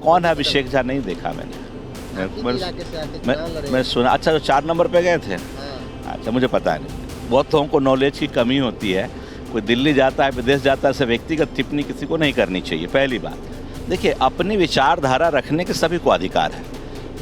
कौन है अभिषेक झा? नहीं देखा मैंने। मैं सुना। अच्छा, जो 4 नंबर पे गए थे? अच्छा, मुझे पता नहीं। बहुत लोगों को नॉलेज की कमी होती है। कोई दिल्ली जाता है, विदेश जाता है, ऐसे व्यक्तिगत टिप्पणी किसी को नहीं करनी चाहिए। पहली बात, देखिए, अपनी विचारधारा रखने के सभी को अधिकार है।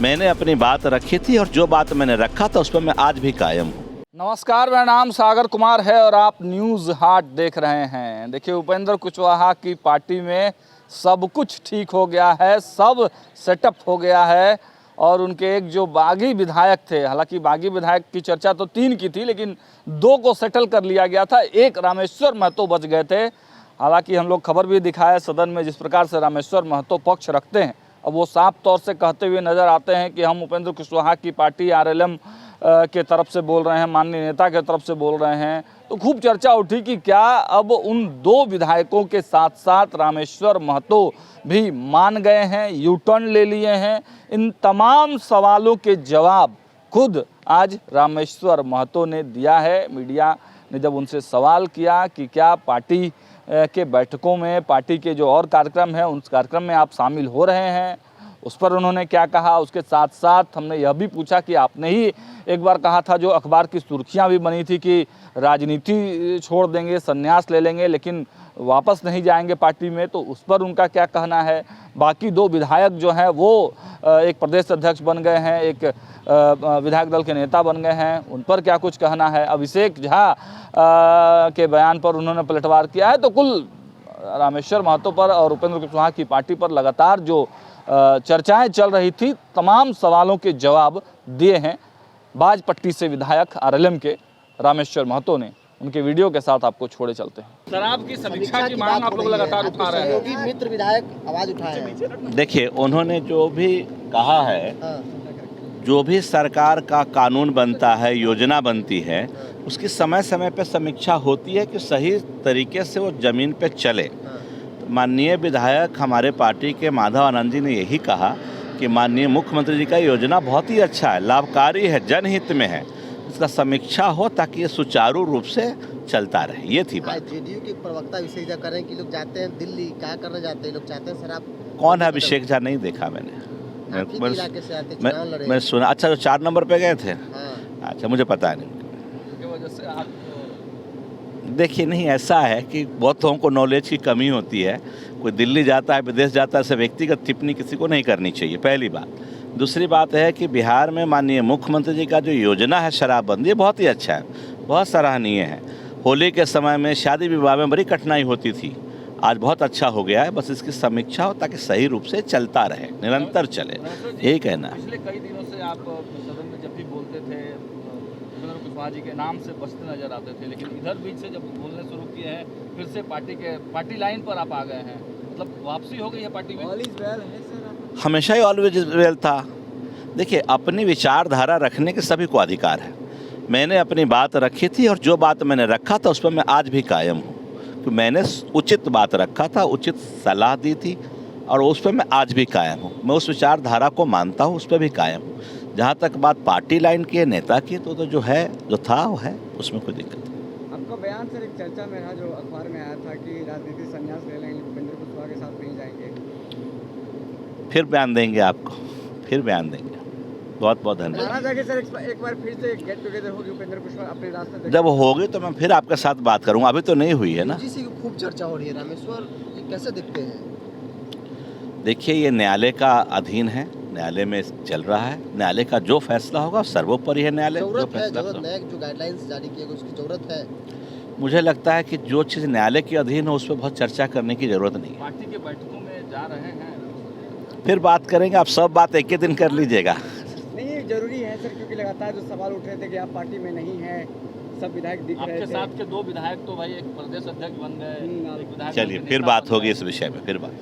मैंने अपनी बात रखी थी और जो बात मैंने रखा था उस पर मैं आज भी कायम हूँ। नमस्कार, मेरा नाम सागर कुमार है और आप न्यूज़ हाट देख रहे हैं। देखिए, उपेंद्र कुशवाहा की पार्टी में सब कुछ ठीक हो गया है, सब सेटअप हो गया है और उनके एक जो बागी विधायक थे, हालांकि बागी विधायक की चर्चा तो 3 की थी, लेकिन 2 को सेटल कर लिया गया था। एक रामेश्वर महतो बच गए थे। हालांकि हम लोग खबर भी दिखाए सदन में, जिस प्रकार से रामेश्वर महतो पक्ष रखते हैं, अब वो साफ तौर से कहते हुए नज़र आते हैं कि हम उपेंद्र कुशवाहा की पार्टी आरएलएम के तरफ से बोल रहे हैं, माननीय नेता के तरफ से बोल रहे हैं। तो खूब चर्चा उठी कि क्या अब उन 2 विधायकों के साथ साथ रामेश्वर महतो भी मान गए हैं, यू टर्न ले लिए हैं। इन तमाम सवालों के जवाब खुद आज रामेश्वर महतो ने दिया है। मीडिया ने जब उनसे सवाल किया कि क्या पार्टी के बैठकों में, पार्टी के जो और कार्यक्रम है, उस कार्यक्रम में आप शामिल हो रहे हैं, उस पर उन्होंने क्या कहा। उसके साथ साथ हमने यह भी पूछा कि आपने ही एक बार कहा था, जो अखबार की सुर्खियां भी बनी थी, कि राजनीति छोड़ देंगे, संन्यास ले लेंगे, लेकिन वापस नहीं जाएंगे पार्टी में, तो उस पर उनका क्या कहना है। बाकी 2 विधायक जो हैं वो एक प्रदेश अध्यक्ष बन गए हैं, एक विधायक दल के नेता बन गए हैं, उन पर क्या कुछ कहना है। अभिषेक झा के बयान पर उन्होंने पलटवार किया है। तो कुल रामेश्वर महतो पर और उपेंद्र कुशवाहा की पार्टी पर लगातार जो चर्चाएं चल रही थी, तमाम सवालों के जवाब दिए हैं बाजपट्टी से विधायक आरएलएम के रामेश्वर महतो ने। उनके वीडियो के साथ आपको छोड़े चलते हैं। शराब की समीक्षा की मांग आप लोग लगातार उठा रहे हैं, मित्र विधायक आवाज उठाए हैं। देखिए, उन्होंने जो भी कहा है, जो भी सरकार का कानून बनता है, योजना बनती है, उसकी समय समय पर समीक्षा होती है कि सही तरीके से वो ज़मीन पे चले। माननीय विधायक हमारे पार्टी के माधव आनंद जी ने यही कहा कि माननीय मुख्यमंत्री जी का योजना बहुत ही अच्छा है, लाभकारी है, जनहित में है, इसका समीक्षा हो ताकि ये सुचारू रूप से चलता रहे। ये थी बात। जेडीयू के प्रवक्ता विशेष कर रहे हैं कि लोग जाते हैं दिल्ली, क्या करने जाते हैं लोग, चाहते हैं शराब। कौन है अभिषेक झा? नहीं देखा मैंने। मैं सुना। अच्छा, जो 4 नंबर पे गए थे? अच्छा, मुझे पता नहीं। देखिए, नहीं, ऐसा है कि बहुत लोगों को नॉलेज की कमी होती है। कोई दिल्ली जाता है, विदेश जाता है, ऐसे व्यक्तिगत टिप्पणी किसी को नहीं करनी चाहिए। पहली बात। दूसरी बात है कि बिहार में माननीय मुख्यमंत्री जी का जो योजना है शराबबंदी, बहुत ही अच्छा है, बहुत सराहनीय है। होली के समय में, शादी विवाह में बड़ी कठिनाई होती थी, आज बहुत अच्छा हो गया है। बस इसकी समीक्षा हो ताकि सही रूप से चलता रहे, निरंतर चले, यही कहना है। पिछले कई दिनों से आप सदन में जब भी बोलते थे, उपेंद्र कुशवाहा जी के नाम से बचते नजर आते थे, लेकिन इधर बीच से जब बोलने शुरू किए हैं, फिर से पार्टी लाइन पर आप आ गए हैं, मतलब वापसी हो गई है पार्टी में। हमेशा ही ऑलवेज वेल था। देखिए, अपनी विचारधारा रखने के सभी को अधिकार है। मैंने अपनी बात रखी थी और जो बात मैंने रखा था उस पर मैं आज भी कायम हूँ। तो मैंने उचित बात रखा था, उचित सलाह दी थी और उस पर मैं आज भी कायम हूँ। मैं उस विचारधारा को मानता हूँ, उस पर भी कायम हूँ। जहाँ तक बात पार्टी लाइन की है, नेता की, तो जो है, जो था वो है, उसमें कोई दिक्कत नहीं। आपका बयान सर एक चर्चा में रहा, जो अखबार में आया था कि राजनीति संन्यास ले लेंगे, उपेंद्र कुशवाहा के साथ नहीं जाएंगे। फिर बयान देंगे आपको, फिर बयान देंगे। बहुत बहुत धन्यवाद। सर एक बार फिर से गेट टुगेदर होगी उपेंद्र कुशवाहा अपने रास्ते, जब होगी तो मैं फिर आपके साथ बात करूँगा, अभी तो नहीं हुई है ना। खूब चर्चा हो रही है। रामेश्वर ये कैसे दिखते हैं? देखिए, ये न्यायालय का अधीन है, न्यायालय में चल रहा है। न्यायालय का जो फैसला होगा सर्वोपरि है। न्यायालय जो फैसला, जो गाइडलाइंस जारी किए गए उसकी जरूरत है। मुझे लगता है कि जो चीज़ न्यायालय के अधीन हो उस पर बहुत चर्चा करने की जरूरत नहीं है। पार्टी के बैठकों में जा रहे हैं, फिर बात करेंगे। आप सब बात एक ही दिन कर लीजिएगा। नहीं, ये जरूरी है सर, क्योंकि लगातार जो सवाल उठ रहे थे कि आप पार्टी में नहीं हैं, सब विधायक दिख रहे थे। आपके साथ के 2 विधायक तो भाई एक प्रदेश अध्यक्ष बन गए, एक विधायक। चलिए, फिर बात होगी इस विषय में, फिर बात।